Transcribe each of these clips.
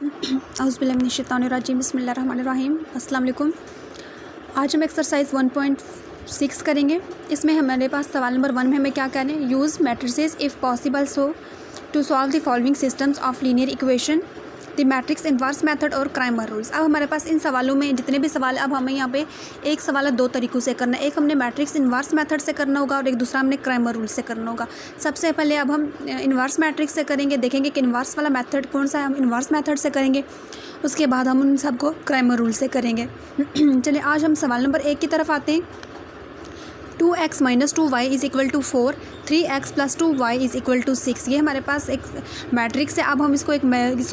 औज़ुबिल्लाहिमिनश्शैतानिर्रजीम बिस्मिल्लाहिर्रहमानिर्रहीम अस्सलाम वालेकुम। आज हम एक्सरसाइज 1.6 करेंगे। इसमें हमारे पास सवाल नंबर 1 में हमें क्या करना है, use matrices if possible so to solve the following systems of linear equation the matrix inverse method और क्राइमर रूल्स। अब हमारे पास इन सवालों में जितने भी सवाल, अब हमें यहाँ पे एक सवाल दो तरीक़ों से करना है। एक हमने मैट्रिक्स इन्वर्स मेथड से करना होगा और एक दूसरा हमने क्राइमर रूल से करना होगा। सबसे पहले अब हम इन्वर्स मैट्रिक्स से करेंगे, देखेंगे कि इन्वर्स वाला मेथड कौन सा है, हम इन्वर्स मेथड से करेंगे। उसके बाद हम उन सबको क्राइमर रूल से करेंगे। चलिए आज हम सवाल नंबर 1 की तरफ आते हैं। 2x - 2y is equal to 4, 3x + 2y is equal to 6। ये हमारे पास एक मैट्रिक्स है। अब हम इसको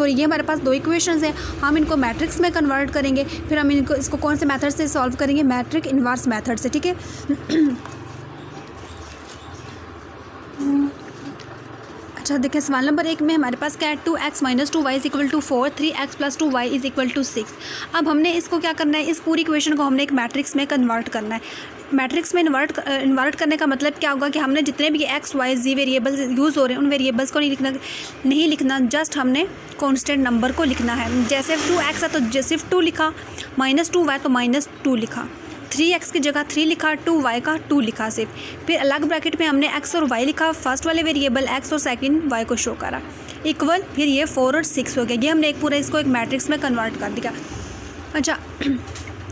ये हमारे पास दो इक्वेशंस हैं, हम इनको मैट्रिक्स में कन्वर्ट करेंगे। फिर हम इसको कौन से मेथड से सॉल्व करेंगे, मैट्रिक इन्वर्स मेथड से, ठीक है। अच्छा देखिए, सवाल नंबर 1 में हमारे पास क्या है, 2x - 2y is equal to 4, 3x + 2y is equal to 6। अब हमने इसको क्या करना है, इस पूरी इक्वेशन को हमने एक मैट्रिक्स में कन्वर्ट करना है। मैट्रिक्स में इन्वर्ट करने का मतलब क्या होगा कि हमने जितने भी x, y, z variables use हो रहे हैं उन वेरिएबल्स को नहीं लिखना, जस्ट हमने कांस्टेंट नंबर को लिखना है। जैसे 2x है तो सिर्फ 2 लिखा, -2y तो -2 लिखा, 3x की जगह 3 लिखा, 2y का 2 लिखा सिर्फ। फिर अलग ब्रैकेट में हमने x और y लिखा, फर्स्ट वाले वेरिएबल x और सेकंड y को शो करा, इक्वल फिर ये 4 और 6 हो गया। ये हमने एक पूरा इसको एक मैट्रिक्स में कन्वर्ट कर दिया। अच्छा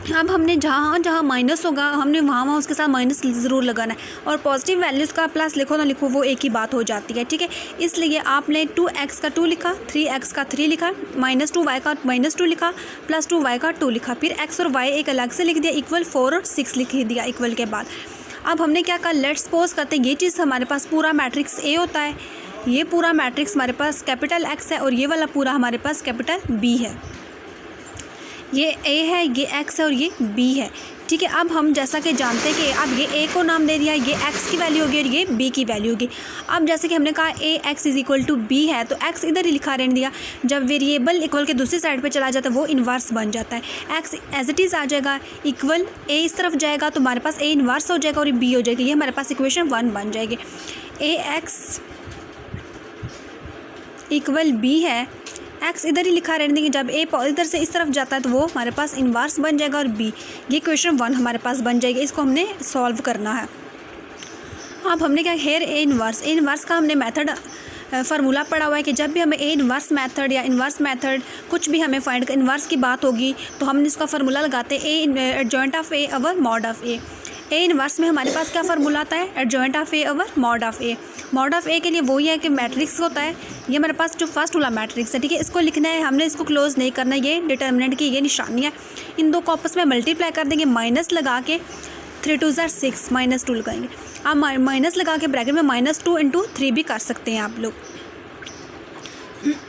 अब हमने जहाँ जहाँ माइनस होगा हमने वहाँ उसके साथ माइनस ज़रूर लगाना है, और पॉजिटिव वैल्यूज़ का प्लस लिखो ना लिखो वो एक ही बात हो जाती है, ठीक है। इसलिए आपने 2x का 2 लिखा, 3x का 3 लिखा, -2y का -2 लिखा, +2y का 2 लिखा, फिर x और y एक अलग से लिख दिया, इक्वल 4 और 6 लिख दिया इक्वल के बाद। अब हमने क्या कहा, लेट्स सपोज करते हैं ये चीज़ हमारे पास पूरा मैट्रिक्स A होता है, ये पूरा मैट्रिक्स हमारे पास कैपिटल X है और ये वाला पूरा हमारे पास कैपिटल B है। ये A है, ये X है और ये B है, ठीक है। अब हम जैसा कि जानते हैं कि अब ये A को नाम दे दिया, ये X की वैल्यू होगी और ये B की वैल्यू होगी। अब जैसे कि हमने कहा AX is equal to B है, तो X इधर ही लिखा रहने दिया। जब वेरिएबल इक्वल के दूसरी साइड पे चला जाता है वो इन्वर्स बन जाता है। X एज इट इज़ आ जाएगा, इक्वल A इस तरफ जाएगा तो हमारे पास A इन्वर्स हो जाएगा और B हो जाएगी। ये हमारे पास इक्वेशन 1 बन जाएगी। AX इक्वल B है, x इधर ही लिखा रहने देंगे, जब a इधर से इस तरफ जाता है तो वो हमारे पास इन्वर्स बन जाएगा और b, ये क्वेश्चन 1 हमारे पास बन जाएगी। इसको हमने सॉल्व करना है। अब हमने क्या, हेयर a इन्वर्स का हमने मेथड फार्मूला पढ़ा हुआ है कि जब भी हमें a इन्वर्स मेथड या इन्वर्स मेथड कुछ भी हमें फाइंड इन्वर्स की बात होगी तो हम इसका फार्मूला लगाते हैं a adjoint of a over mod of a। A inverse में हमारे पास क्या फार्मूला आता है, adjoint of A over mod of A. Mod of A के लिए वही है कि मैट्रिक्स होता है, ये हमारे पास जो फर्स्ट वाला मैट्रिक्स है, ठीक है। इसको लिखना है, हमने इसको क्लोज नहीं करना, ये डिटर्मिनेंट की ये निशानी है। इन दो को आपस में मल्टीप्लाई कर देंगे, माइनस लगा के 3 2 = 6, -2 लगाएंगे। आप माइनस लगा के ब्रैकेट में -2 × 3 भी कर सकते हैं आप लोग।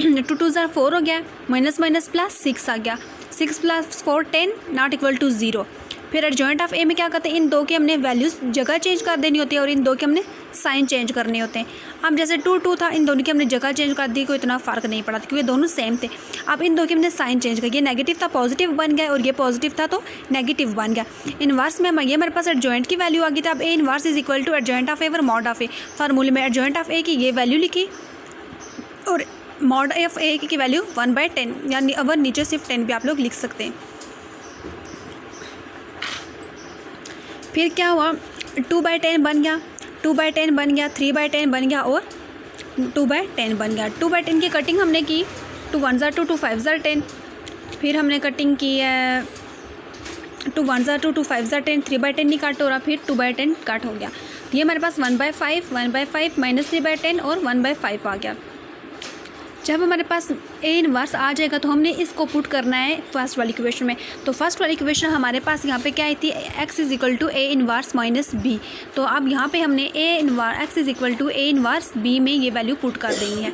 2 2 = 4 हो गया, माइनस माइनस प्लस 6 आ गया, 6 + 4 10 नॉट इक्वल टू 0। फिर एडजॉइंट ऑफ ए में क्या करते हैं, इन दो के हमने वैल्यूज़ जगह चेंज कर देनी होती है और इन दो के हमने साइन चेंज करने होते हैं। अब जैसे 2 2 था, इन दोनों की हमने जगह चेंज कर दी, कोई इतना फ़र्क नहीं पड़ा क्योंकि दोनों सेम थे। अब इन दो के हमने साइन चेंज कर, ये नेगेटिव था पॉजिटिव बन गया और ये पॉजिटिव था तो नेगेटिव बन गया। इन्वर्स में ये हमारे पास एडजॉइंट की वैल्यू आ गई थी। अब A inverse is equal to adjoint of A over mod of A. फार्मूले में एडजॉइंट ऑफ ए की ये वैल्यू लिखी और मॉड ऑफ ए की वैल्यू 1/10, यानी अवर नीचे सिर्फ 10 भी आप लोग लिख सकते हैं। फिर क्या हुआ, 2/10 बन गया, 2/10 बन गया, 3/10 बन गया और 2/10 बन गया। 2/10 की कटिंग हमने की, 2 1 = 2, 2 5 = 10। फिर हमने कटिंग की है 2 1 = 2, 2 5 = 10, 3/10 नहीं कट हो रहा, फिर 2/10 कट हो गया। ये हमारे पास 1/5, 1/5 -3/10 और 1/5 आ गया। जब हमारे पास ए इन्वर्स आ जाएगा तो हमने इसको पुट करना है फर्स्ट वाली इक्वेशन में। तो फर्स्ट वाली इक्वेशन हमारे पास यहाँ पे क्या आई थी, x is equal to A inverse minus B. तो अब यहाँ पे हमने x is equal to A inverse B में ये वैल्यू पुट कर देनी है।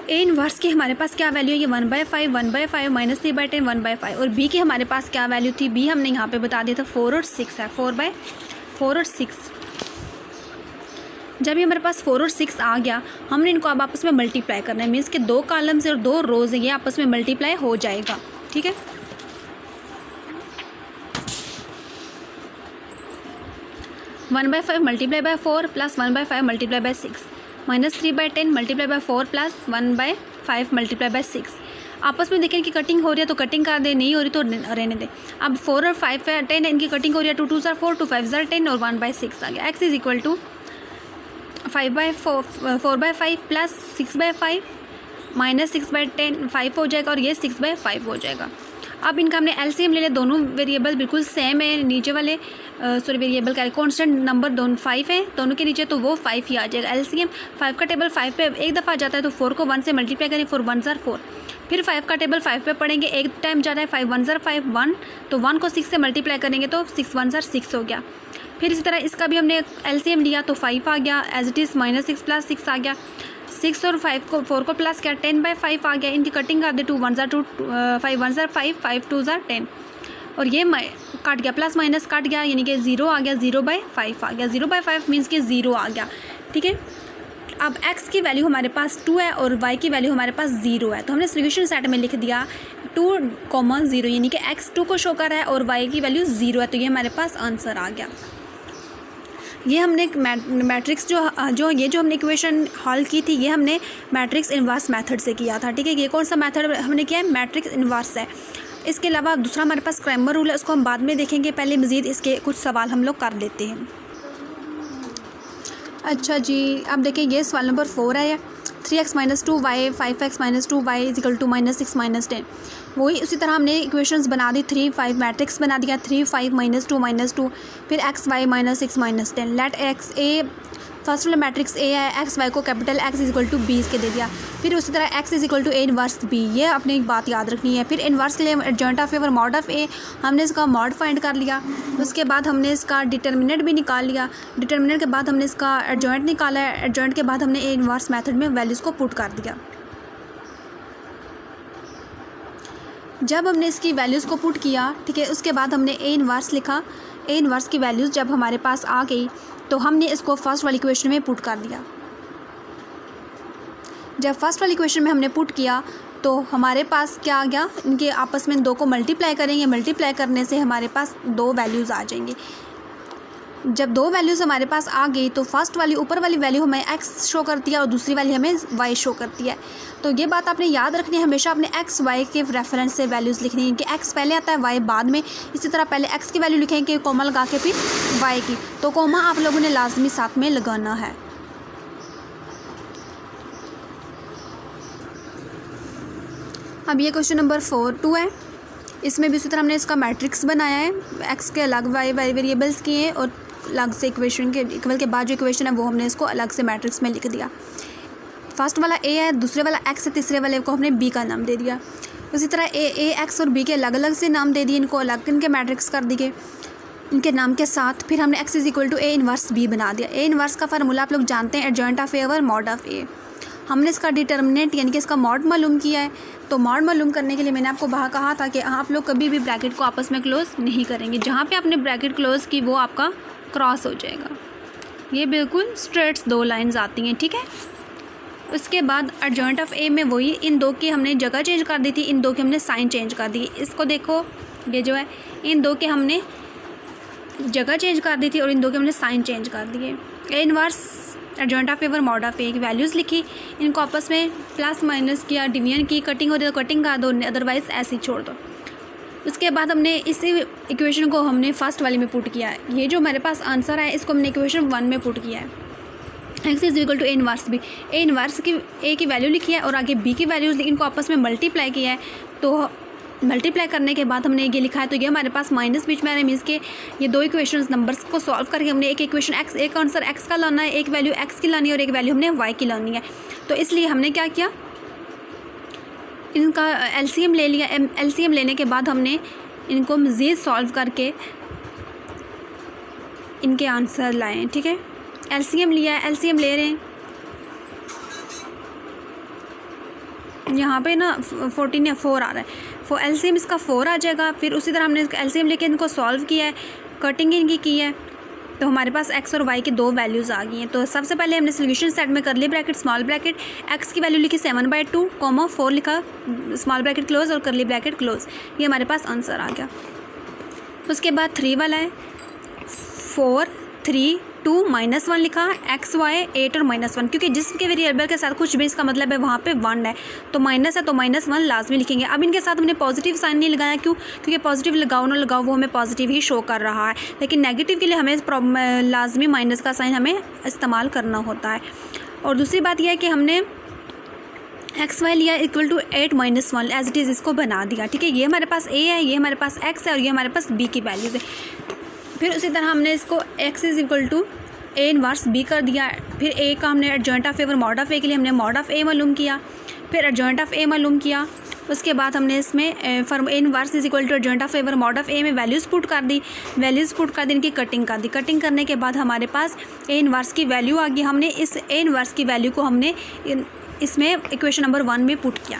ए इन्वर्स की हमारे पास क्या वैल्यू है, ये 1/5, 1/5 -3/10 1/5, और बी की हमारे पास क्या वैल्यू थी, बी हमने यहाँ पे बता दिया था 4 और 6 है, 4/4 और 6। जब ये हमारे पास 4 और 6 आ गया, हमने इनको अब आपस में मल्टीप्लाई करना है, मीन्स के 2 कॉलम्स और 2 रोज़ हैं, ये आपस में मल्टीप्लाई हो जाएगा, ठीक है। 1/5 × 4 + 1/5 × 6 -3/10 × 4 + 1/5 × 6। आपस में देखें कि कटिंग हो रही है तो कटिंग कर दे, नहीं हो रही तो रहने दें। अब 4 और 5 है 10 है, इनकी कटिंग हो रही है, 2 2 4 2 5 10 और 1/6 आ गया। X is equal to 5/4 4/5 plus 6/5 minus 6/10 5 हो जाएगा और ये 6/5 हो जाएगा। अब इनका हमने एलसीएम ले लिया, दोनों वेरिएबल बिल्कुल सेम है, नीचे वाले वेरिएबल का कॉन्स्टेंट नंबर दोनों 5 है दोनों के नीचे, तो वो 5 ही आ जाएगा। एलसीएम 5 का टेबल 5 पे एक दफ़ा जाता है तो 4 को 1 से मल्टीप्लाई करें, 4 1 4, फिर 5 का टेबल 5 पे पढ़ेंगे, एक टाइम जाता है 5 1 5 1, तो 1 को 6 से मल्टीप्लाई करेंगे तो 6 1 6 हो गया। फिर इसी तरह इसका भी हमने एलसीएम लिया तो 5 आ गया, एज इट इज़ -6 + 6 आ गया। 6 और 4 को प्लस किया 10/5 आ गया। इनकी कटिंग कर दे, 2 1 2 5 1 5 5 2 10 और ये काट गया, प्लस माइनस काट गया, यानी कि 0 आ गया, 0/5 आ गया। 0/5 मीन्स कि 0 आ गया, ठीक है। अब x की वैल्यू हमारे पास 2 है और y की वैल्यू हमारे पास 0 है, तो हमने सॉल्यूशन सेट में लिख दिया 2, 0, यानी कि x 2 को शो कर रहा है और y की वैल्यू 0 है, तो ये हमारे पास आंसर आ गया। ये हमने मैट्रिक्स जो हमने इक्वेशन हल की थी, ये हमने मैट्रिक्स इनवर्स मेथड से किया था, ठीक है। ये कौन सा मेथड हमने किया है? मैट्रिक्स इनवर्स है। इसके अलावा दूसरा हमारे पास क्रैमर रूल है, उसको हम बाद में देखेंगे, पहले मज़ीद इसके कुछ सवाल हम लोग कर लेते हैं। अच्छा जी, अब देखिए ये सवाल नंबर 4 है, 3x - 2y 5x - 2y = -6 - 10। वही उसी तरह हमने इक्वेशंस बना दी, 3 5 मैट्रिक्स बना दिया, 3 5 -2 -2, फिर x y -6 - 10। Let x a, first वाला मैट्रिक्स a है, x y को कैपिटल X = b के दे दिया। फिर उसी तरह x = a इनवर्स b, ये अपनी एक बात याद रखनी है। फिर इनवर्स के लिए एडजॉइंट ऑफ ए और मॉड ऑफ a, हमने इसका मॉड फाइंड कर लिया। उसके बाद हमने इसका डिटर्मिनेंट भी निकाल लिया। डिटर्मिनेंट के बाद हमने इसका एडजॉइंट निकाला है। एडजॉइंट के बाद हमने a इनवर्स मेथड में वैल्यूज़ को पुट कर दिया। जब हमने इसकी वैल्यूज़ को पुट किया, ठीक है, उसके बाद हमने a इनवर्स लिखा। a इनवर्स की वैल्यूज़ जब हमारे पास आ गई तो हमने इसको फर्स्ट वाली इक्वेशन में पुट कर दिया। जब फर्स्ट वाली इक्वेशन में हमने पुट किया तो हमारे पास क्या आ गया, इनके आपस में 2 को मल्टीप्लाई करेंगे, मल्टीप्लाई करने से हमारे पास 2 वैल्यूज़ आ जाएंगी। जब 2 वैल्यूज़ हमारे पास आ गई तो फर्स्ट वाली ऊपर वाली वैल्यू हमें x शो करती है और दूसरी वाली हमें y शो करती है। तो ये बात आपने याद रखनी है, हमेशा अपने x y के रेफरेंस से वैल्यूज़ लिखनी है कि x पहले आता है y बाद में। इसी तरह पहले x की वैल्यू लिखेंगे, कोमा लगा के फिर y की, तो कोमा आप लोगों ने लाजमी साथ में लगाना है। अब ये क्वेश्चन नंबर 2 है, इसमें भी उसी तरह हमने इसका मैट्रिक्स बनाया है, x के अलग y वेरिएबल्स किए हैं और अलग से इक्वेशन के इक्वल के बाद जो इक्वेशन है वो हमने इसको अलग से मैट्रिक्स में लिख दिया। फर्स्ट वाला a है, दूसरे वाला x है, तीसरे वाले को हमने b का नाम दे दिया। उसी तरह a x और b के अलग अलग से नाम दे दिए, इनको अलग इनके मैट्रिक्स कर दिए इनके नाम के साथ। फिर हमने x = a इनवर्स b बना दिया। a इनवर्स का फार्मूला आप लोग जानते हैं, एडजॉइंट ऑफ a और मॉड ऑफ a। हमने इसका डिटर्मिनेंट यानी कि इसका मॉड मालूम किया है। तो मॉड मालूम करने के लिए मैंने आपको कहा था कि आप लोग कभी भी ब्रैकेट को आपस में क्लोज नहीं करेंगे। जहाँ पे आपने ब्रैकेट क्लोज की वो आपका क्रॉस हो जाएगा। ये बिल्कुल स्ट्रेट्स 2 लाइंस आती हैं, ठीक है। उसके बाद एडजॉइंट ऑफ ए में वही इन 2 की हमने जगह चेंज कर दी थी, इन 2 की हमने साइन चेंज कर दी। इसको देखो, ये जो है इन 2 के हमने जगह चेंज कर दी थी और इन 2 के हमने साइन चेंज कर दिए। A inverse adjoint of A और मॉड ऑफ ए की वैल्यूज़ लिखी, इनको आपस में प्लस माइनस किया, डिवीजन की, कटिंग हो रही तो कटिंग कर दो, अदरवाइज़ ऐसे ही छोड़ दो। उसके बाद हमने इसी इक्वेशन को हमने फर्स्ट वाले में पुट किया है। ये जो हमारे पास आंसर है इसको हमने इक्वेशन 1 में पुट किया है। x = a inverse b, a inverse की a की वैल्यू लिखी है और आगे b की वैल्यूज़ इनको आपस में मल्टीप्लाई किया है। तो मल्टीप्लाई करने के बाद हमने ये लिखा है, तो ये हमारे पास माइनस बीच में आ रहा है, मीन्स के ये 2 इक्वेशंस नंबर्स को सॉल्व करके हमने एक इक्वेशन x, एक आंसर x का लाना है, एक वैल्यू x की लानी है और एक वैल्यू हमने y की लानी है। तो इसलिए हमने क्या किया, इनका एलसीएम ले लिया। एलसीएम लेने के बाद हमने इनको मज़ीद सॉल्व करके इनके आंसर लाए, ठीक है। एलसीएम लिया है, एलसीएम ले रहे हैं, यहाँ पे ना 14 या 4 आ रहा है, एलसीएम इसका 4 आ जाएगा। फिर उसी तरह हमने एलसीएम लेके इनको सॉल्व किया है, कटिंग इनकी की है, तो हमारे पास x और y की 2 वैल्यूज़ आ गई हैं। तो सबसे पहले हमने सॉल्यूशन सेट में करली ब्रैकेट स्मॉल ब्रैकेट x की वैल्यू लिखी 7/2, 4 लिखा स्मॉल ब्रैकेट क्लोज और करली ब्रैकेट क्लोज, ये हमारे पास आंसर आ गया। उसके बाद 3 वाला है, 4 3 2 - 1 लिखा, एक्स वाई 8 और -1, क्योंकि जिसके वेरिएबल के साथ कुछ भी इसका मतलब है वहाँ पे 1 है, तो माइनस है तो -1 लाजमी लिखेंगे। अब इनके साथ हमने पॉजिटिव साइन नहीं लगाया, क्यों? क्योंकि पॉजिटिव लगाओ ना लगाओ वो हमें पॉजिटिव ही शो कर रहा है, लेकिन नेगेटिव के लिए हमें लाजमी माइनस का साइन हमें इस्तेमाल करना होता है। और दूसरी बात यह है कि हमने एक्स वाई लिया equal to 8 - 1 as it is, इसको बना दिया। ठीक है, ये हमारे पास ए है, ये हमारे पास एक्स है और ये हमारे पास बी की वैल्यूज़ है। फिर उसी तरह हमने इसको X is equal to A inverse B कर दिया। फिर ए का हमने एडजॉइंट ऑफ ए और मॉड ऑफ ए के लिए हमने मॉड ऑफ ए मालूम किया, फिर एडजॉइंट ऑफ ए मालूम किया। उसके बाद हमने इसमें form A inverse is equal to adjoint of A और मॉड ऑफ ए में वैल्यूज़ पुट कर दी, इनकी कटिंग कर दी। कटिंग करने के बाद हमारे पास ए इनवर्स की वैल्यू आ गई। हमने इस ए इनवर्स की वैल्यू को हमने इसमें इक्वेशन नंबर 1 में पुट किया।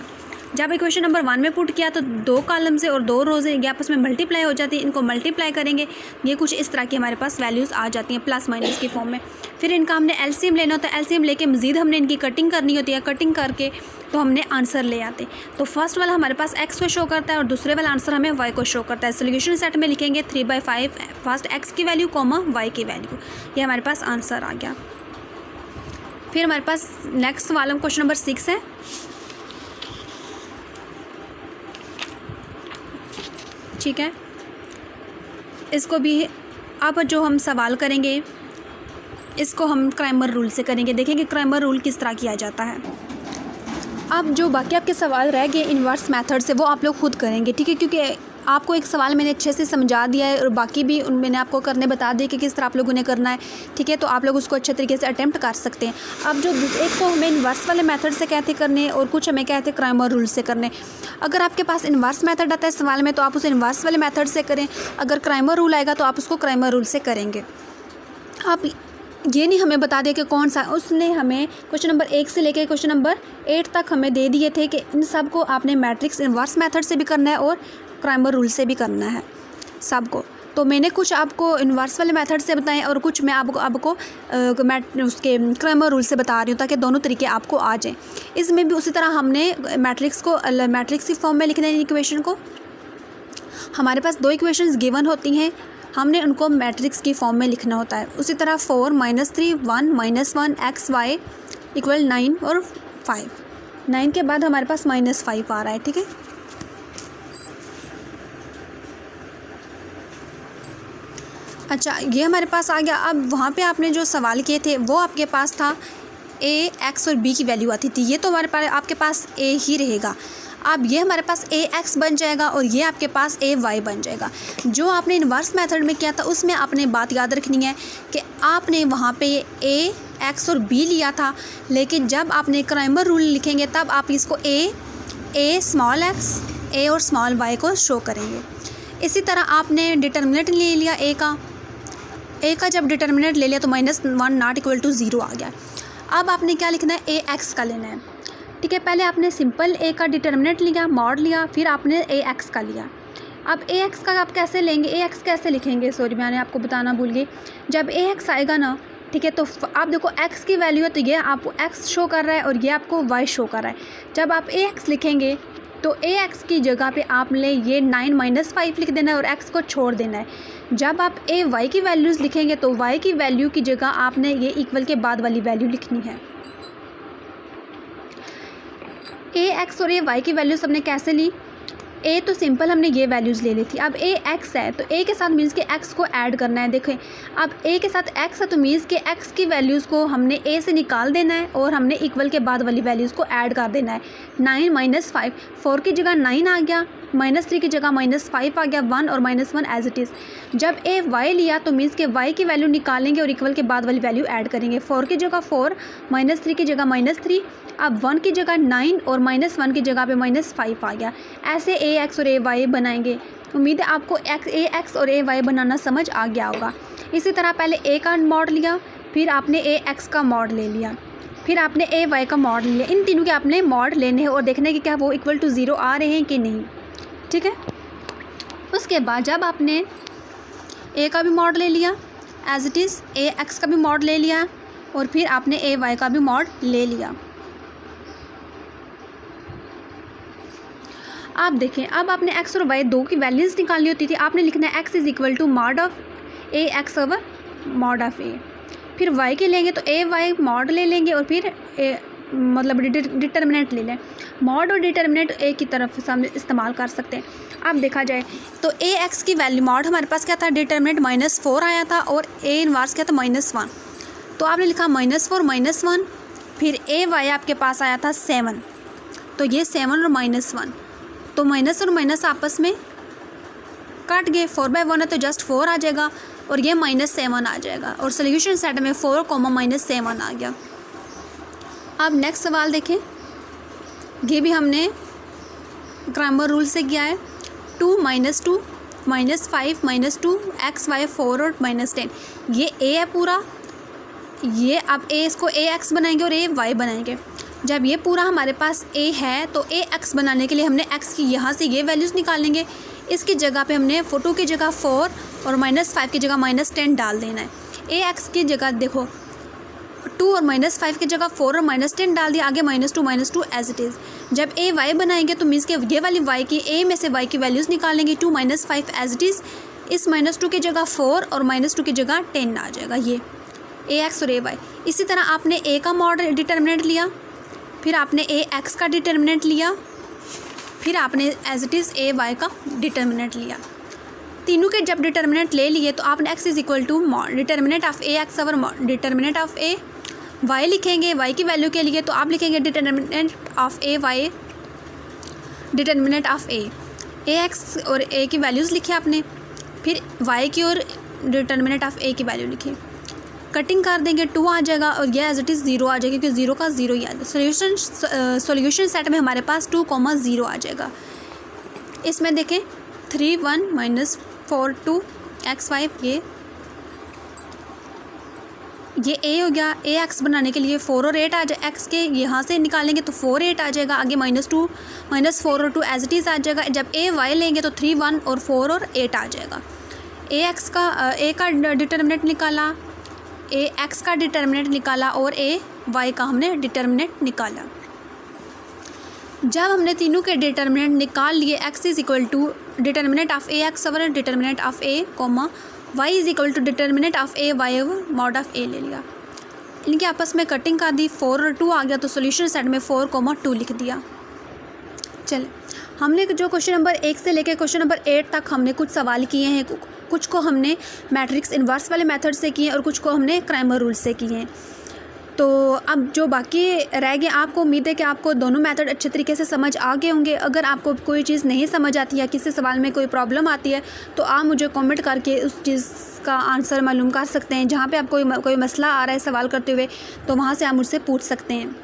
जब इक्वेशन नंबर 1 में पुट किया तो 2 कॉलम से और 2 रोज़ ये आपस में मल्टीप्लाई हो जाती है। इनको मल्टीप्लाई करेंगे, ये कुछ इस तरह की हमारे पास वैल्यूज़ आ जाती हैं प्लस माइनस की फॉर्म में। फिर इनका हमने एलसीएम लेना होता है, एलसीएम लेके मज़ीद हमने इनकी कटिंग करनी होती है। कटिंग करके तो हमने आंसर ले आते। तो फर्स्ट वाला हमारे पास एक्स को शो करता है और दूसरे वाला आंसर हमें वाई को शो करता है। सोल्यूशन सेट में लिखेंगे 3/5 फर्स्ट एक्स की वैल्यू कॉमा वाई की वैल्यू, ये हमारे पास आंसर आ गया। फिर हमारे पास नेक्स्ट वाला क्वेश्चन नंबर 6 है। ठीक है, इसको भी अब जो हम सवाल करेंगे इसको हम क्राइमर रूल से करेंगे। देखेंगे क्राइमर रूल किस तरह किया जाता है। अब जो बाकी आपके सवाल रह गए इन्वर्स मेथड से वो आप लोग खुद करेंगे। ठीक है, क्योंकि आपको एक सवाल मैंने अच्छे से समझा दिया है और बाकी भी मैंने आपको करने बता दिए कि किस तरह आप लोगों ने करना है। ठीक है, तो आप लोग उसको अच्छे तरीके से अटेम्प्ट कर सकते हैं। अब जो एक तो हमें इन्वर्स वाले मेथड से कहते करने और कुछ हमें कहते क्राइमर रूल से करने। अगर आपके पास इन्वर्स मेथड आता है सवाल में तो आप उसे इन्वर्स वाले मेथड से करें, अगर क्राइमर रूल आएगा तो आप उसको क्राइमर रूल से करेंगे। आप ये नहीं हमें बता दिया कि कौन सा, उसने हमें क्वेश्चन नंबर 1 से लेकर क्वेश्चन नंबर 8 तक हमें दे दिए थे कि इन सब को आपने मैट्रिक्स इन्वर्स मेथड से भी करना है और क्राइमर रूल से भी करना है सबको। तो मैंने कुछ आपको इन्वर्स वाले मेथड से बताएं और कुछ मैं आपको उसके क्राइमर रूल से बता रही हूँ ताकि दोनों तरीके आपको आ जाएं। इसमें भी उसी तरह हमने मैट्रिक्स की फॉर्म में लिखना है इक्वेशन को। हमारे पास 2 इक्वेशंस गिवन होती हैं, हमने उनको मैट्रिक्स की फॉर्म में लिखना होता है। उसी तरह 4 - 3 1 - 1 एक्स वाई इक्वल 9 और 5। 9 के बाद हमारे पास -5 आ रहा है। ठीक है, अच्छा ये हमारे पास आ गया। अब वहाँ पे आपने जो सवाल किए थे वो आपके पास था ए एक्स और बी की वैल्यू आती थी, ये तो हमारे पास आपके पास ए ही रहेगा। अब ये हमारे पास ए एक्स बन जाएगा और ये आपके पास ए वाई बन जाएगा। जो आपने इन्वर्स मेथड में किया था उसमें आपने बात याद रखनी है कि आपने वहाँ पे ए एक्स और बी लिया था, लेकिन जब आपने क्राइमर रूल लिखेंगे तब आप इसको ए स्मॉल एक्स ए और स्मॉल वाई को शो करेंगे। इसी तरह आपने डिटर्मिनेंट ले लिया ए का जब डिटर्मिनेंट ले लिया तो -1 नॉट इक्वल टू 0 आ गया। अब आपने क्या लिखना है, ए एक्स का लेना है। ठीक है, पहले आपने सिंपल ए का डिटर्मिनेंट लिया, मॉड लिया, फिर आपने ए एक्स का लिया। अब ए एक्स का आप कैसे लेंगे, ए एक्स कैसे लिखेंगे, सॉरी मैंने आपको बताना भूल गई। जब ए एक्स आएगा ना, ठीक है, तो आप देखो एक्स की वैल्यू है तो ये आपको एक्स शो कर रहा है और ये आपको वाई शो कर रहा है। जब आप ए एक्स लिखेंगे तो ए एक्स की जगह पे आपने ये 9 - 5 लिख देना है और एक्स को छोड़ देना है। जब आप ए वाई की वैल्यूज़ लिखेंगे तो वाई की वैल्यू की जगह आपने ये इक्वल के बाद वाली वैल्यू लिखनी है। ए एक्स और ए वाई की वैल्यूज़ हमने कैसे ली, ए तो सिंपल हमने ये वैल्यूज़ ले ली थी। अब ए एक्स है तो ए के साथ मीन्स के एक्स को ऐड करना है। देखें अब ए के साथ एक्स है तो मीन्स के एक्स की वैल्यूज़ को हमने ए से निकाल देना है और हमने इक्वल के बाद वाली वैल्यूज़ को ऐड कर देना है। 9 - 5 4 की जगह 9 आ गया, -3 की जगह -5 आ गया, 1 और -1 एज इट इज़। जब ए वाई लिया तो मीन्स के वाई की वैल्यू निकालेंगे और इक्वल के बाद वाली वैल्यू ऐड करेंगे। 4 की जगह 4, -3 की जगह -3, अब 1 की जगह 9 और -1 की जगह पे -5 आ गया। ऐसे ए एक्स और ए वाई बनाएंगे। उम्मीद है आपको ए एक्स और ए वाई बनाना समझ आ गया होगा। इसी तरह पहले ए का मॉड लिया, फिर आपने ए एक्स का मॉड ले लिया, फिर आपने ए वाई का मॉड लिया। इन तीनों के आपने मॉड लेने हैं और देखने कि क्या वो इक्वल टू 0 आ रहे हैं कि नहीं। ठीक है, उसके बाद जब आपने ए का भी मॉड ले लिया as it is, A X का भी मॉड ले लिया और फिर आपने ए वाई का भी मॉड ले लिया। आप देखें अब आपने एक्स और वाई 2 की वैल्यूज़ निकालनी होती थी। आपने लिखना है X is equal to mod of A X over mod of A. फिर y के लेंगे तो ए वाई मॉड ले लेंगे और फिर मतलब डिटर्मिनेंट ले लें। मॉड और डिटर्मिनेंट ए की तरफ से हम इस्तेमाल कर सकते हैं। अब देखा जाए तो ए एक्स की वैल्यू मॉड हमारे पास क्या था, डिटर्मिनेंट -4 आया था और ए इनवर्स क्या था -1। तो आपने लिखा -4 -1, फिर ए वाई आपके पास आया था 7, तो ये 7 और -1, तो माइनस और माइनस आपस में कट गए। 4/1 है तो जस्ट 4 आ जाएगा और ये -7 आ जाएगा और सोल्यूशन सेट में 4, -7 आ गया। अब नेक्स्ट सवाल देखें, ये भी हमने ग्रामर रूल से किया है। 2 - 2 -5 -2 x y 4 और -10, ये a है पूरा। ये अब a इसको a x बनाएंगे और a y बनाएंगे। जब ये पूरा हमारे पास a है तो a x बनाने के लिए हमने x की यहाँ से ये वैल्यूज़ निकालेंगे। इसकी जगह पे हमने 2 की जगह 4 और -5 की जगह -10 डाल देना है। a x की जगह देखो 2 और -5 की जगह 4 और -10 डाल दिया, आगे -2 एज इट इज़। जब a y बनाएंगे तो मीन्स के ये वाली y की a में से y की वैल्यूज़ निकालेंगे। 2 -5 एज इट इज़, इस -2 की जगह 4 और -2 की जगह 10 आ जाएगा ये a x और a y। इसी तरह आपने a का मॉडल डिटर्मिनेंट लिया, फिर आपने a x का डिटर्मिनेंट लिया, फिर आपने as it is a y का डिटर्मिनेंट लिया। तीनों के जब डिटर्मिनेंट ले लिए तो आपने x = determinant of a x और डिटर्मिनेंट ऑफ a y लिखेंगे y की वैल्यू के लिए। तो आप लिखेंगे determinant of a y, determinant of a x और a की वैल्यूज़ लिखे आपने, फिर y की और डिटर्मिनेंट ऑफ a की वैल्यू लिखी। कटिंग कर देंगे 2 आ जाएगा और ये एज इट इज़ 0 आ जाएगा क्योंकि 0 का 0 ही आ जाएगा। सोल्यूशन सेट में हमारे पास 2, 0 आ जाएगा। इसमें देखें 3 1 -4 2 x 5, ये a हो गया। a x बनाने के लिए 4 और 8 आ जाए, x के यहाँ से निकालेंगे तो 4 8 आ जाएगा, आगे -2 -4 और 2 एज इट इज़ आ जाएगा। जब a y लेंगे तो 3 1 और 4 और 8 आ जाएगा। a का डिटर्मिनेंट निकाला, a x का डिटर्मिनेंट निकाला और a y का हमने डिटर्मिनेंट निकाला। जब हमने तीनों के डिटर्मिनेंट निकाल लिए, x = determinant of a x और determinant of a, y = determinant of a y mod of a ले लिया। इनके आपस में कटिंग कर दी, 4 और 2 आ गया तो सोल्यूशन सेट में 4, 2 लिख दिया। चले, हमने जो क्वेश्चन नंबर 1 से लेकर क्वेश्चन नंबर 8 तक हमने कुछ सवाल किए हैं। कुछ को हमने मैट्रिक्स इन्वर्स वाले मेथड से किए और कुछ को हमने क्राइमर रूल से किए हैं। तो अब जो बाकी रह गए, आपको उम्मीद है कि आपको दोनों मेथड अच्छे तरीके से समझ आ गए होंगे। अगर आपको कोई चीज़ नहीं समझ आती है, किसी सवाल में कोई प्रॉब्लम आती है, तो आप मुझे कमेंट करके उस चीज़ का आंसर मालूम कर सकते हैं। जहाँ पे आपको कोई मसला आ रहा है सवाल करते हुए, तो वहाँ से आप मुझसे पूछ सकते हैं।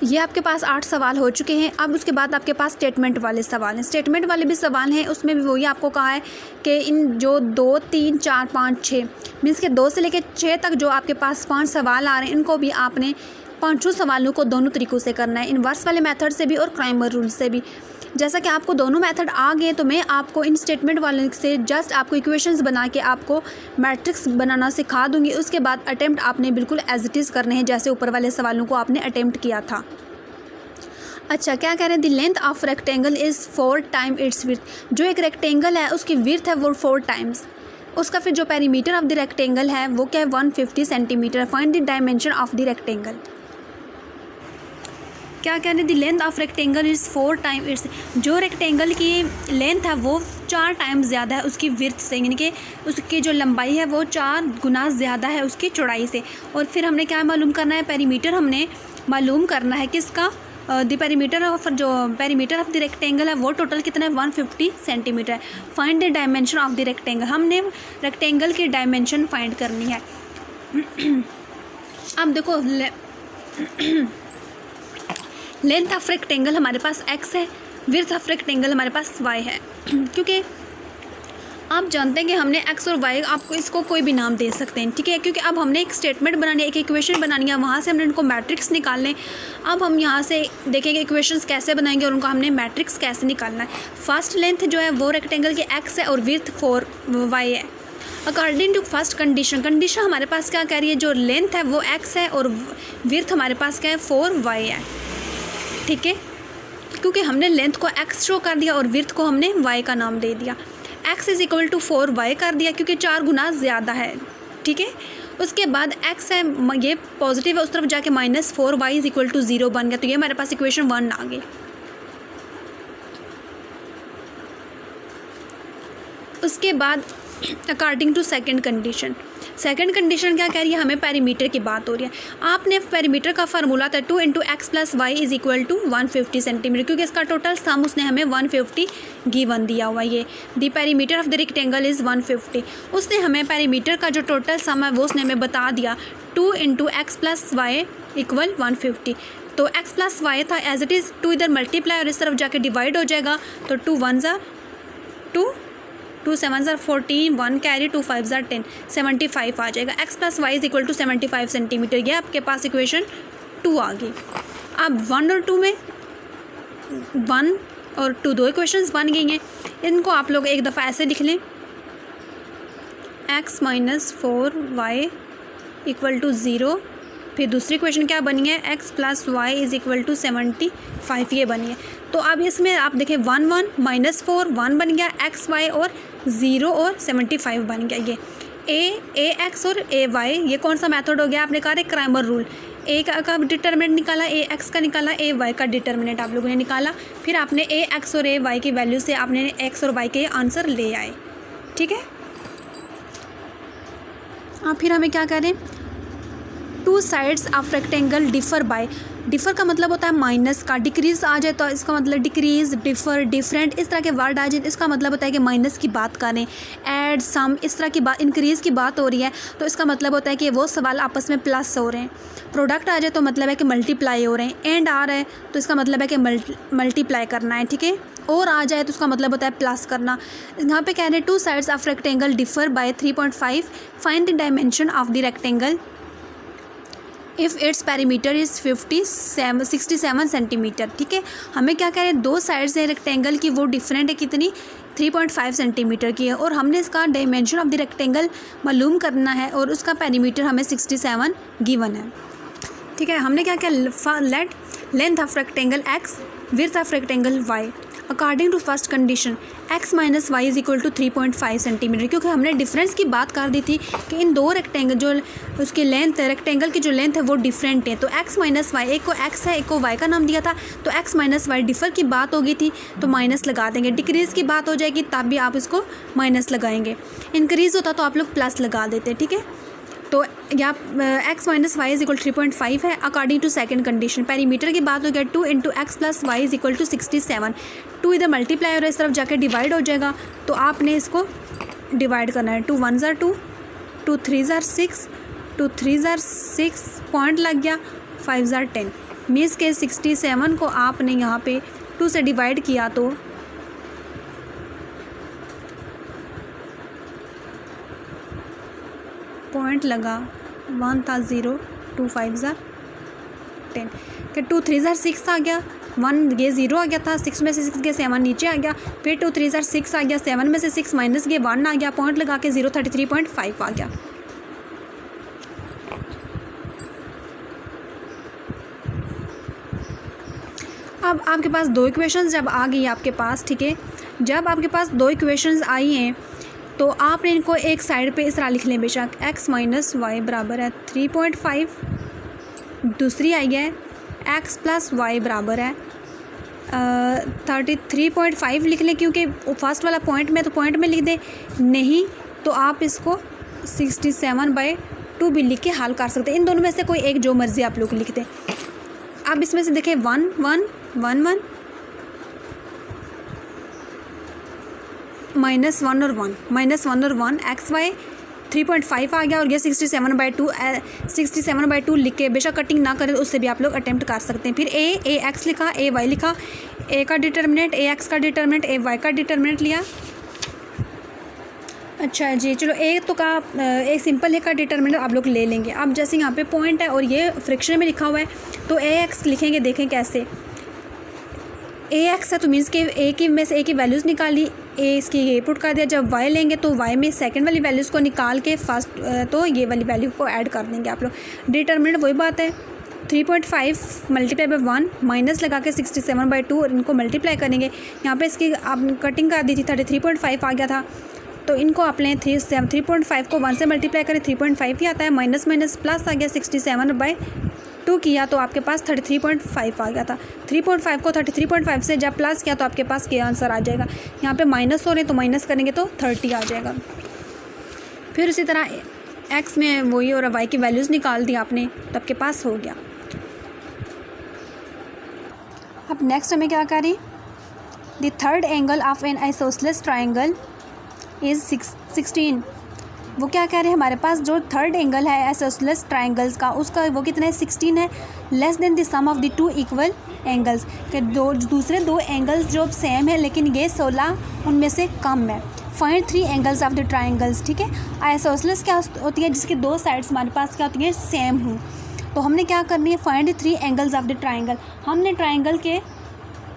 ये आपके पास 8 सवाल हो चुके हैं। अब उसके बाद आपके पास स्टेटमेंट वाले सवाल हैं। स्टेटमेंट वाले भी सवाल हैं, उसमें भी वही आपको कहा है कि इन जो 2 3 4 5 6 मीन्स के 2 से लेकर 6 तक जो आपके पास 5 सवाल आ रहे हैं, इनको भी आपने 5 सवालों को दोनों तरीक़ों से करना है, इन्वर्स वाले मेथड से भी और क्राइमर रूल से भी। जैसा कि आपको दोनों मेथड आ गए तो मैं आपको इन स्टेटमेंट वाले से जस्ट आपको इक्वेशंस बना के आपको मैट्रिक्स बनाना सिखा दूंगी। उसके बाद अटेम्प्ट आपने बिल्कुल एज इट इज़ करने हैं जैसे ऊपर वाले सवालों को आपने अटेम्प्ट किया था। अच्छा, क्या कह रहे हैं, the length of rectangle is 4 time it's width. जो एक रेक्टेंगल है उसकी विड्थ है वो 4 टाइम्स उसका। फिर जो पेरीमीटर ऑफ द रेक्टेंगल है वो क्या है, 150 centimetre. Find the dimension of the rectangle. क्या कह रहे हैं, the length of rectangle is 4 time it's. जो रेक्टेंगल की लेंथ है वो 4 टाइम्स ज़्यादा है उसकी विड्थ से, यानी कि उसकी जो लंबाई है वो 4 गुना ज़्यादा है उसकी चौड़ाई से। और फिर हमने क्या मालूम करना है, पेरीमीटर हमने मालूम करना है किसका, the perimeter of the rectangle है वो टोटल कितना है, 150 सेंटीमीटर है। Find the dimension of the rectangle. हमने रेक्टेंगल की डायमेंशन फाइंड करनी है। अब देखो, लेंथ ऑफ रेक्टेंगल हमारे पास x है, विड्थ ऑफ रेक्टेंगल हमारे पास y है। क्योंकि आप जानते हैं कि हमने x और y, आपको इसको कोई भी नाम दे सकते हैं, ठीक है। क्योंकि अब हमने एक स्टेटमेंट बनानी है, एक इक्वेशन बनानी है, वहाँ से हमने इनको मैट्रिक्स निकालने। अब हम यहाँ से देखेंगे इक्वेशंस कैसे बनाएंगे और उनको हमने मैट्रिक्स कैसे निकालना है। फर्स्ट लेंथ जो है वो रेक्टेंगल की x है और विड्थ 4y है। अकॉर्डिंग टू फर्स्ट कंडीशन हमारे पास क्या कह रही है, जो लेंथ है वो x है और विड्थ हमारे पास क्या है, 4y है, ठीक है। क्योंकि हमने लेंथ को x शो कर दिया और विड्थ को हमने y का नाम दे दिया। x = 4y कर दिया क्योंकि 4 गुना ज़्यादा है, ठीक है। उसके बाद x है ये पॉजिटिव है, उस तरफ जाके -4y इज इक्वल टू 0 बन गया। तो ये हमारे पास इक्वेशन 1 आ गई। उसके बाद अकॉर्डिंग टू सेकंड कंडीशन क्या कह रही है, हमें पेरीमीटर की बात हो रही है। आपने पेरीमीटर का फार्मूला था 2 × x + y is equal to 150 centimetre, क्योंकि इसका टोटल सम उसने हमें 150 गिवन दिया हुआ। ये the perimeter of the rectangle is 150। उसने हमें पेरीमीटर का जो टोटल सम है वो उसने हमें बता दिया 2 × x + y इक्वल 150। तो x + y था एज इट इज़, 2 इधर मल्टीप्लाई और इस तरफ जाके डिवाइड हो जाएगा। तो 2 1 ज़ा 2, 2 7 ज़ा 14, 1 कैरी, 2 5 ज़ा 10, 75 आ जाएगा। x + y is equal to 75 centimetre. ये आपके पास इक्वेशन 2 आ गई। अब 1 और 2 में 1 और 2 दो इक्वेशंस बन गई हैं। इनको आप लोग एक दफ़ा ऐसे लिख लें, x - 4y इक्वल टू 0। फिर दूसरी इक्वेशन क्या बनी है, x + y is equal to 75, ये बनी है। तो अब इसमें आप देखें 1 1 -4 1 बन गया, x y और 0 और 75 बन गया। ये a x और a y, ये कौन सा मेथड हो गया, आपने कहा क्राइमर रूल। a का डिटर्मिनेंट निकाला, a x का निकाला, a y का डिटर्मिनेंट आप लोगों ने निकाला। फिर आपने a x और a y की वैल्यू से आपने x और y के आंसर ले आए। ठीक है। अब फिर हमें क्या करें, 2 sides of rectangle differ by, differ का मतलब होता है माइनस का, डिक्रीज़ आ जाए तो इसका मतलब डिक्रीज़, डिफ़र, डिफरेंट, इस तरह के वर्ड आ जाए तो इसका मतलब होता है कि माइनस की बात करें। ऐड, सम, इस तरह की बात, इंक्रीज़ की बात हो रही है तो इसका मतलब होता है कि वो सवाल आपस में प्लस हो रहे हैं। प्रोडक्ट आ जाए तो मतलब है कि मल्टीप्लाई हो रहे हैं। एंड आ रहा है तो इसका मतलब है कि मल्टीप्लाई करना है। ठीक है। और आ जाए तो उसका मतलब होता है प्लस करना। यहाँ पे कह रहे हैं 2 sides of rectangle differ by 3.5, find the dimension of the rectangle if its perimeter is 67 centimetre. ठीक है। हमें क्या कह रहे हैं, 2 साइड्स हैं रेक्टेंगल की, वो डिफरेंट है कितनी, 3.5 सेंटीमीटर की है, और हमने इसका डायमेंशन ऑफ द रेक्टेंगल मालूम करना है और उसका पेरीमीटर हमें 67 गिवन है। ठीक है। हमने क्या किया, let length of rectangle x, width of rectangle y according to first condition x - y is equal to 3.5 centimetre, क्योंकि हमने डिफरेंस की बात कर दी थी कि इन दो रेक्टेंगल जो उसकी लेंथ है, रेक्टेंगल की जो लेंथ है वो डिफरेंट है। तो x - y, एक को x है एक को y का नाम दिया था, तो x - y डिफ़र की बात हो गई थी तो माइनस लगा देंगे। डिक्रीज़ की बात हो जाएगी तब भी आप इसको माइनस लगाएंगे। इंक्रीज़ होता तो आप लोग प्लस लगा देते। ठीक है। तो यहाँ x - y इज इक्वल 3.5 है according to second condition. Perimeter की बात हो गया 2 × x + y is equal to 67। 2 इधर मल्टीप्लाई और इस तरफ जाके डिवाइड हो जाएगा, तो आपने इसको डिवाइड करना है। 2 1 ज़ा 2, 2 3 ज़ा 6, 2 3 ज़ा 6 पॉइंट लग गया, 5 ज़ा 10। मीन्स के 67 को आपने यहाँ पे 2 से डिवाइड किया तो पॉइंट लगा 1 था 0, 2 5 ज़ा 10, फिर 2 3 ज़ा 6 आ गया, 1 ये 0 आ गया था, 6 में से 6 गया 7 नीचे आ गया, फिर 2 3 ज़ा 6 आ गया, 7 में से 6 माइनस गया 1 आ गया, पॉइंट लगा के 033.5 आ गया। अब आपके पास 2 इक्वेशंस जब आ गई आपके पास, ठीक है, जब आपके पास 2 इक्वेशंस आई हैं तो आपने इनको एक साइड पे इस तरह लिख लें बेशक, x - y बराबर है 3.5, दूसरी आई है x + y बराबर है 33.5 लिख लें, क्योंकि फर्स्ट वाला पॉइंट में तो पॉइंट में लिख दें, नहीं तो आप इसको 67/2 भी लिख के हल कर सकते हैं। इन दोनों में से कोई एक जो मर्ज़ी आप लोग लिख दें। अब इसमें से देखें 1 1 1 1 -1 और 1 x y 3.5 आ गया और ये 67/2 लिख के बेशक कटिंग ना करें तो उससे भी आप लोग अटेम्प्ट कर सकते हैं। फिर a x लिखा, a y लिखा, a का डिटर्मिनेंट, a x का डिटर्मिनेंट, a y का डिटर्मिनेंट लिया। अच्छा जी, चलो एक तो का एक सिंपल है का डिटर्मिनेंट आप लोग ले लेंगे। अब जैसे यहाँ पे पॉइंट है और ये फ्रिक्शन में लिखा हुआ है तो a x लिखेंगे, देखें कैसे। a x है तो मीन्स के a की में से a की वैल्यूज़ निकाली, a इसकी ये पुट कर दिया। जब y लेंगे तो y में सेकंड वाली वैल्यूज़ को निकाल के फर्स्ट तो ये वाली वैल्यू को ऐड कर देंगे आप लोग। डिटर्मिनेंट वही बात है 3.5 × 1 माइनस लगा के 67/2 और इनको मल्टीप्लाई करेंगे। यहाँ पे इसकी आप कटिंग कर दी थी 33.5 आ गया था, तो इनको आप लें 3.5 को 1 से मल्टीप्लाई करें 3.5 ही आता है, माइनस माइनस प्लस आ गया 67/2 किया तो आपके पास 33.5 आ गया था। 3.5 को 33.5 से जब प्लस किया तो आपके पास क्या आंसर आ जाएगा। यहाँ पे माइनस हो रहे तो माइनस करेंगे तो 30 आ जाएगा। फिर उसी तरह एक्स में वही और वाई की वैल्यूज़ निकाल दी आपने तो आपके पास हो गया। अब नेक्स्ट हमें क्या करें, the third angle of an isosceles triangle is 16। वो क्या कह रहे हैं, हमारे पास जो थर्ड एंगल है आइसोसेलेस ट्राइंगल्स का उसका वो कितना है 16 है, less than the sum of the two equal angles के दूसरे दो एंगल्स जो सेम है लेकिन ये 16 उनमें से कम है। Find 3 angles of the triangles. ठीक है, आइसोसेलेस क्या होती है, जिसकी दो साइड्स हमारे पास क्या होती हैं सेम हो। तो हमने क्या करनी है, find 3 angles of the triangle. हमने ट्राइंगल के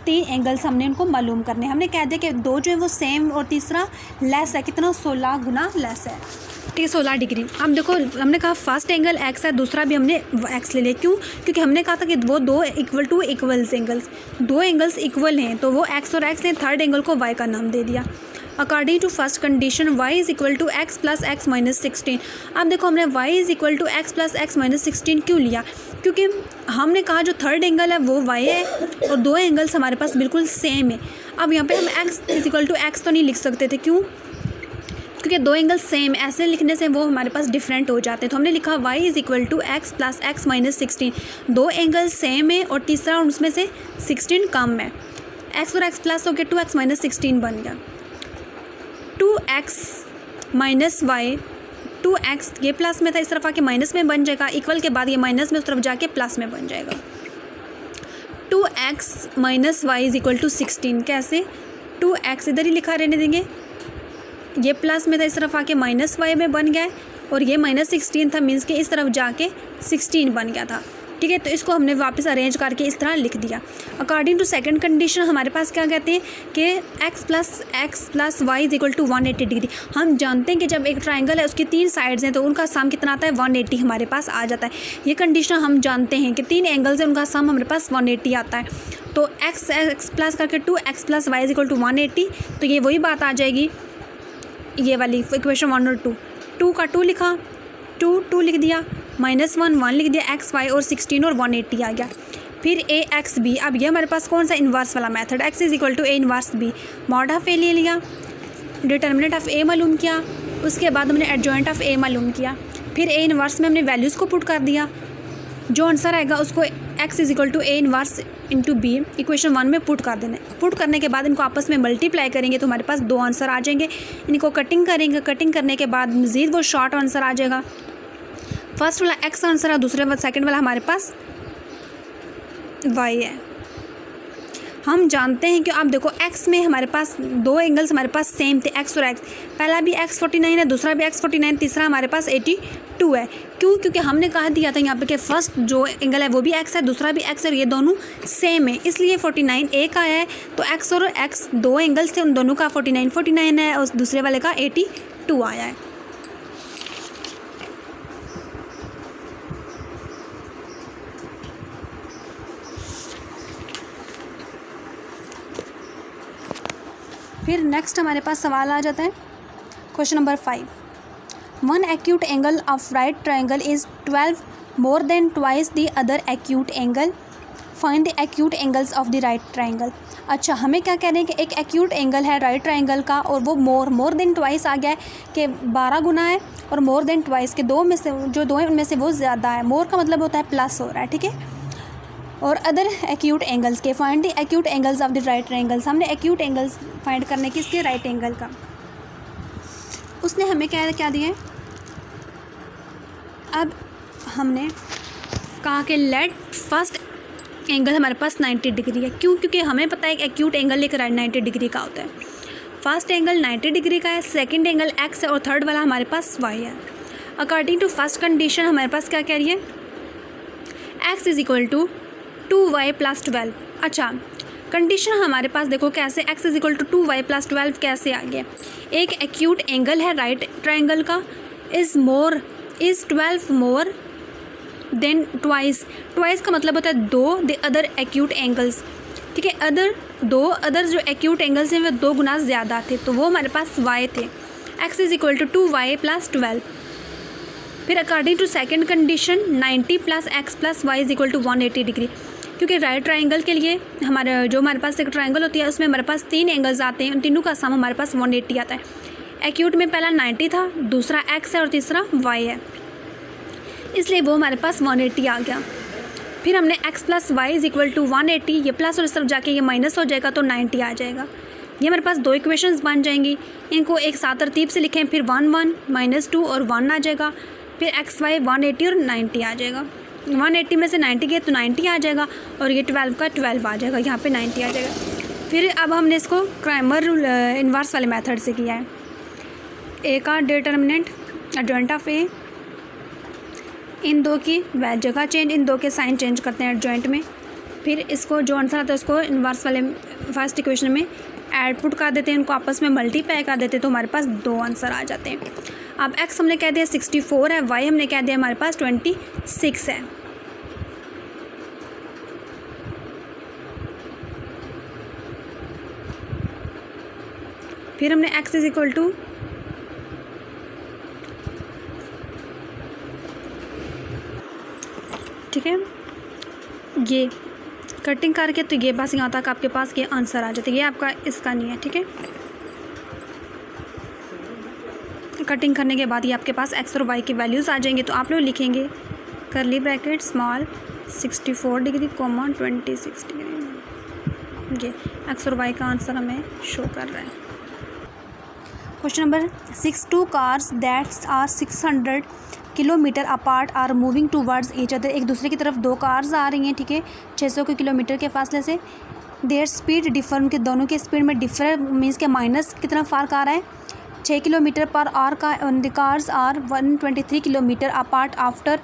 3 एंगल्स हमने उनको मालूम करने। हमने कह दिया कि दो जो है वो सेम और तीसरा लेस है, कितना 16 गुना लेस है, ठीक है 16 डिग्री। अब देखो हमने कहा फर्स्ट एंगल एक्स है, दूसरा भी हमने एक्स ले लिया। क्यों, क्योंकि हमने कहा था कि वो दो इक्वल टू इक्वल्स एंगल्स, दो एंगल्स इक्वल हैं तो वो एक्स और एक्स ने थर्ड एंगल को वाई का नाम दे दिया। According to first condition Y is equal to X plus X minus 16। अब देखो हमने Y is equal to X plus X minus 16 क्यों लिया, क्योंकि हमने कहा जो थर्ड एंगल है वो वाई है और दो एंगल्स हमारे पास बिल्कुल सेम है। अब यहाँ पे हम X is equal to X तो नहीं लिख सकते थे, क्यों, क्योंकि दो एंगल सेम, ऐसे लिखने से वो हमारे पास डिफरेंट हो जाते हैं। तो हमने लिखा Y is equal to X plus X minus 16। दो एंगल सेम है और तीसरा उसमें से 16 कम है। एक्स और एक्स प्लस हो गया 2x माइनस 16 बन गया। 2x माइनस वाई, 2x ये प्लस में था इस तरफ आके माइनस में बन जाएगा, इक्वल के बाद ये माइनस में उस तरफ जाके प्लस में बन जाएगा। 2x minus Y is equal to 16। कैसे, 2x इधर ही लिखा रहने देंगे, ये प्लस में था इस तरफ आके माइनस वाई में बन गया है और ये माइनस 16 था, मीन्स के इस तरफ जाके 16 बन गया था। ठीक है, तो इसको हमने वापस अरेंज करके इस तरह लिख दिया। अकॉर्डिंग टू सेकंड कंडीशन हमारे पास क्या कहते हैं कि x plus Y is equal to 180 degree. हम जानते हैं कि जब एक ट्राइंगल है उसकी 3 साइड्स हैं तो उनका सम कितना आता है 180 हमारे पास आ जाता है। ये कंडीशन हम जानते हैं कि 3 एंगल्स हैं उनका सम हमारे पास 180 आता है। तो x प्लस करके 2x plus Y is equal to 180, तो ये वही बात आ जाएगी, ये वाली इक्वेशन 1 और 2 का 2 लिखा, 2 लिख दिया, -1 लिख दिया, एक्स वाई और 16 और 180 आ गया। फिर ए एक्स बी, अब ये हमारे पास कौन सा इन्वर्स वाला method, X is equal to A inverse B, mod of A ले लिया, डिटर्मिनेंट ऑफ ए मालूम किया, उसके बाद हमने एडजॉइंट ऑफ ए मालूम किया, फिर ए इन्वर्स में हमने वैल्यूज़ को पुट कर दिया, जो आंसर आएगा उसको X is equal to A inverse into B equation 1 में पुट कर देना। पुट करने के बाद इनको आपस में मल्टीप्लाई करेंगे तो हमारे पास 2 आंसर आ जाएंगे। इनको कटिंग करेंगे, कटिंग करने के बाद मज़ीद वो शॉर्ट आंसर आ जाएगा। फर्स्ट वाला एक्स आंसर है, दूसरे वाला सेकंड वाला हमारे पास वाई है। हम जानते हैं कि आप देखो एक्स में हमारे पास 2 एंगल्स हमारे पास सेम थे, एक्स और एक्स, पहला भी एक्स 49 है, दूसरा भी एक्स 49, तीसरा हमारे पास 82 है। क्यों, क्योंकि हमने कहा दिया था यहाँ पे कि फर्स्ट जो एंगल है वो भी एक्स है, दूसरा भी एक्स है और ये दोनों सेम है, इसलिए 49 एक आया है। तो एक्स और एक्स 2 एंगल्स थे, उन दोनों का 49 है और दूसरे वाले का 82 आया है। फिर नेक्स्ट हमारे पास सवाल आ जाता है question number 5। 1 acute angle of right triangle is 12 more than twice the other acute angle. Find the acute angles of the right triangle. अच्छा, हमें क्या कह रहे हैं कि एक acute angle है राइट ट्राइंगल का और वो more than twice आ गया है कि 12 गुना है और more than twice के 2 में से जो 2 हैं उनमें से वो ज़्यादा है। more का मतलब होता है प्लस हो रहा है, ठीक है। और अदर एक्यूट एंगल्स के find the acute angles of the right triangles, हमने एक्यूट एंगल्स फाइंड करने की इसके राइट एंगल का, उसने हमें क्या दिया है। अब हमने कहा कि लेट फर्स्ट एंगल हमारे पास 90 डिग्री है। क्यों, क्योंकि हमें पता है कि एक्यूट एंगल एक 90 डिग्री का होता है। फर्स्ट एंगल 90 डिग्री का है, सेकेंड एंगल एक्स है और थर्ड वाला हमारे पास वाई है। अकॉर्डिंग टू फर्स्ट कंडीशन हमारे पास क्या कह रही है, X is equal to 2y plus 12। अच्छा, कंडीशन हमारे पास देखो कैसे, x is equal to 2y plus 12 कैसे आ गया। एक एक्यूट एंगल है राइट ट्राइंगल का, इज़ 12 मोर देन ट्वाइस का मतलब होता है 2 द अदर एक्यूट एंगल्स, ठीक है। अदर जो एक्यूट एंगल्स हैं वो 2 गुना ज़्यादा थे, तो वो हमारे पास y थे। X is equal to 2y plus 12। फिर according to second condition 90 plus X plus Y is equal to 180 degree, क्योंकि राइट ट्राइंगल के लिए हमारे पास एक ट्राइंगल होती है उसमें हमारे पास 3 एंगल्स आते हैं, उन तीनों का सम हमारे पास 180 आता है। एक्यूट में पहला 90 था, दूसरा x है और तीसरा y है, इसलिए वो हमारे पास 180 आ गया। फिर हमने x plus Y is equal to 180, ये प्लस और इस तरफ जाके ये माइनस हो जाएगा तो 90 आ जाएगा। ये हमारे पास 2 इक्वेशंस बन जाएंगी, इनको एक साथ तरतीब से लिखें, फिर 1 1 -2 और 1 आ जाएगा, फिर x y 180 और 90 आ जाएगा। 180 में से 90 गए तो 90 आ जाएगा और ये 12 का 12 आ जाएगा, यहाँ पे 90 आ जाएगा। फिर अब हमने इसको क्राइमर इन्वर्स वाले मेथड से किया है। ए का डिटर्मिनेंट एडजॉइंट ऑफ ए, इन दो की जगह चेंज, इन दो के साइन चेंज करते हैं एडजॉइंट में। फिर इसको जो आंसर आता है उसको इन्वर्स वाले फर्स्ट इक्वेशन में ऐड पुट कर देते हैं, इनको आपस में मल्टीप्लाई कर देते हैं, तो हमारे पास 2 आंसर आ जाते हैं। अब x हमने कह दिया 64 है, y हमने कह दिया हमारे पास 26 है। फिर हमने x इज इक्वल टू ठीक है, ये कटिंग करके तो ये बस यहाँ तक आपके पास ये आंसर आ जाते हैं, ये आपका इसका नहीं है। ठीक है, कटिंग करने के बाद ये आपके पास x और y की वैल्यूज़ आ जाएंगे, तो आप लोग लिखेंगे curly bracket small 64 degree comma 26 degree. ये x और y का आंसर हमें शो कर रहा है। Question number 6, 2 cars that's are 600 kilometre apart are moving towards each other. एक दूसरे की तरफ 2 कार्स आ रही हैं, ठीक है, 600 किलोमीटर के फासले से। देयर स्पीड डिफर, उनके दोनों के स्पीड में डिफर मीन्स के माइनस कितना फ़र्क आ रहा है, 6 किलोमीटर पर आवर का। The cars are 123 kilometre apart after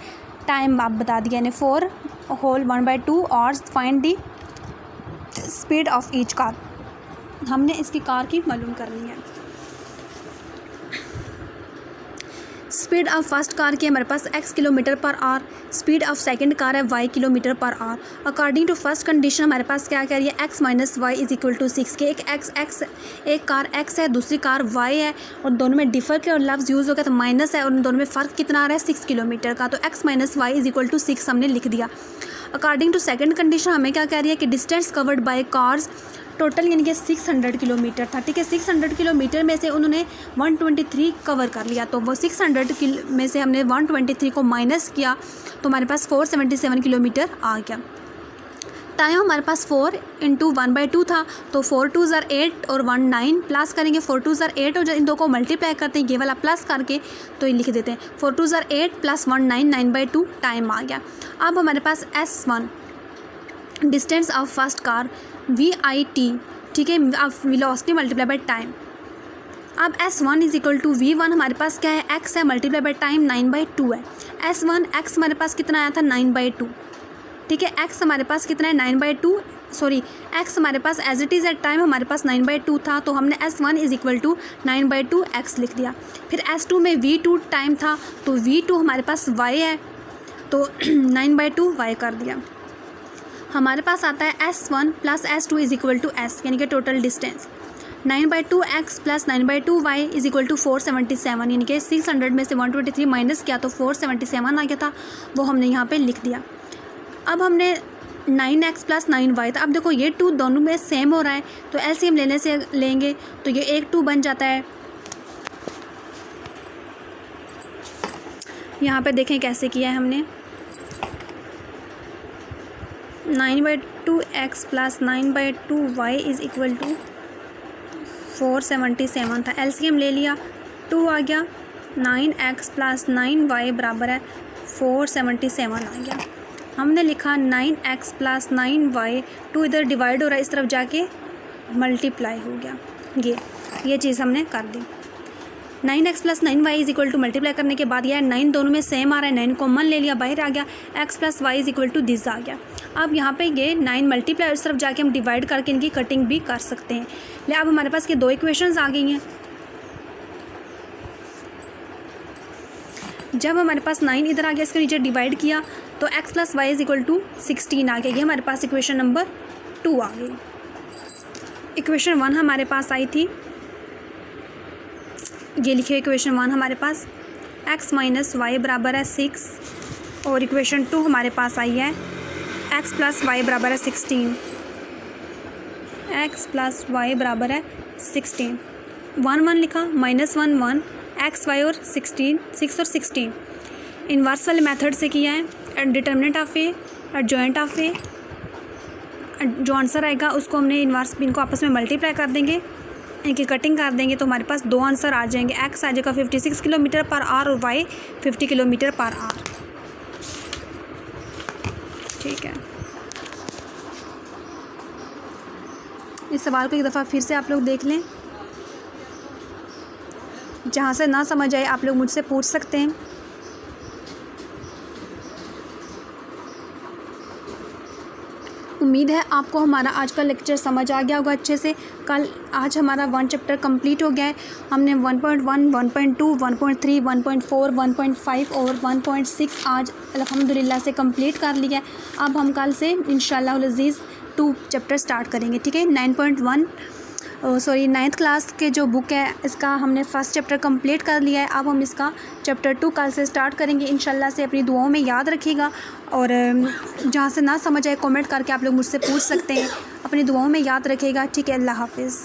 time आप बता दिया, यानी 4 whole 1/2 hours find the speed of each car. हमने इसकी कार की मालूम करनी है। स्पीड ऑफ फर्स्ट कार की हमारे पास x kilometre per hour, speed of second car है y kilometre per hour. According to first condition हमारे पास क्या कह रही है, x minus Y is equal to 6 के एक कार x है, दूसरी कार y है, और दोनों में डिफर के और लफ्ज़ यूज़ हो गया तो माइनस है, और उन दोनों में फ़र्क कितना आ रहा है 6 किलोमीटर का, तो x minus Y is equal to 6 हमने लिख दिया। अकॉर्डिंग टू सेकंड कंडीशन हमें क्या कह रही है कि distance covered by cars total यानी कि 600 किलोमीटर था। ठीक है, 600 किलोमीटर में से उन्होंने 123 कवर कर लिया, तो वो 600 में से हमने 123 को माइनस किया तो हमारे पास 477 किलोमीटर आ गया। टाइम हमारे पास 4 × 1/2 था, तो 4 2 ज़ार 8 और 1 9 प्लस करेंगे, 4 2 ज़ार 8 और इन दो को मल्टीप्लाई करते हैं, ये वाला प्लस करके तो ये लिख देते हैं 4 2 ज़ार 8 प्लस 1 9 9/2 टाइम आ गया। अब हमारे पास S1 distance of first car VIT, ठीक है, अब वेलोसिटी मल्टीप्लाई बाय टाइम। अब S1 is equal to V1 हमारे पास क्या है, x है, मल्टीप्लाई बाय टाइम 9/2 है। S1 x हमारे पास कितना आया था 9/2, ठीक है, x हमारे पास कितना है 9/2, सॉरी x हमारे पास as it is at time हमारे पास 9/2 था, तो हमने S1 is equal to 9/2 x लिख दिया। फिर S2 में V2 टाइम था, तो V2 हमारे पास y है, तो 9/2 y कर दिया। हमारे पास आता है S1 plus S2 is equal to S, यानी कि total distance 9/2 x plus 9/2 y is equal to 477, यानी कि 600 में से 123 माइनस किया तो 477 आ गया था, वो हमने यहाँ पे लिख दिया। अब हमने 9x प्लस 9y था, अब देखो ये 2 दोनों में सेम हो रहा है, तो LCM लेने से लेंगे तो ये एक 2 बन जाता है। यहाँ पे देखें कैसे किया है हमने, 9/2 x plus 9/2 y is equal to 477 था, LCM ले लिया, 2 आ गया, 9x प्लस 9y बराबर है 477 आ गया। हमने लिखा 9x प्लस 9y, 2 इधर डिवाइड हो रहा है, इस तरफ जाके मल्टीप्लाई हो गया, ये चीज़ हमने कर दी। 9x plus 9y is equal to multiply करने के बाद यह 9 दोनों में सेम आ रहा है, 9 कॉमन ले लिया, बाहर आ गया, x plus Y is equal to this आ गया। अब यहाँ पे ये 9 मल्टीप्लाई इस तरफ जाके हम डिवाइड करके इनकी कटिंग भी कर सकते हैं। ले अब हमारे पास ये 2 इक्वेशंस आ गई हैं। जब हमारे पास 9 इधर आ गया, इसके नीचे डिवाइड किया तो x plus Y is equal to 16 आ गया, ये हमारे पास इक्वेशन नंबर 2 आ गई। इक्वेशन 1 हमारे पास आई थी ये लिखे इक्वेशन 1 हमारे पास x माइनस वाई बराबर है 6 और इक्वेशन 2 हमारे पास आई है x प्लस वाई बराबर है 16, x प्लस वाई बराबर है 16, 1 1 लिखा, माइनस 1 1, एक्स वाई और 16 6 और 16 इन्वर्स वाले मेथड से किया है। Determinant of A, adjoint of A, जो आंसर आएगा उसको हमने इन्वर्स इनको आपस में मल्टीप्लाई कर देंगे, इनकी कटिंग कर देंगे तो हमारे पास 2 आंसर आ जाएंगे। एक्स आ जाएगा 56 किलोमीटर पर आवर और वाई 50 किलोमीटर पर आवर। ठीक है, इस सवाल को एक दफ़ा फिर से आप लोग देख लें, जहाँ से ना समझ आए आप लोग मुझसे पूछ सकते हैं। उम्मीद है आपको हमारा आज का लेक्चर समझ आ गया होगा अच्छे से। आज हमारा 1 चैप्टर कंप्लीट हो गया है। हमने 1.1, 1.2, 1.3, 1.4, 1.5 और 1.6 आज अल्हम्दुलिल्लाह से कंप्लीट कर लिया है। अब हम कल से इंशाअल्लाह अज़ीज़ 2 चैप्टर स्टार्ट करेंगे। ठीक है, 9th क्लास के जो बुक है इसका हमने फर्स्ट चैप्टर कंप्लीट कर लिया है। अब हम इसका चैप्टर 2 कल से स्टार्ट करेंगे इंशाल्लाह से। अपनी दुआओं में याद रखिएगा और जहाँ से ना समझ आए कमेंट करके आप लोग मुझसे पूछ सकते हैं। अपनी दुआओं में याद रखिएगा। ठीक है, अल्लाह हाफिज़।